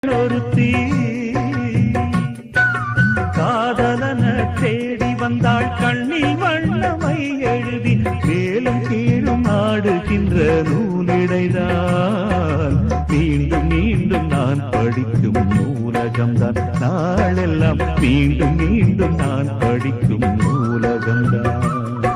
ஒருத்தி காதலன தேடி வந்தாள் கண்ணில் வண்ணமை எழுதி மேலும் கீழும் ஆடுகின்ற நூலிடைதான் மீண்டும் மீண்டும் நான் படிக்கும் நூலகம்தான் நாளெல்லாம் மீண்டும் மீண்டும் நான் படிக்கும் நூலகம்தான்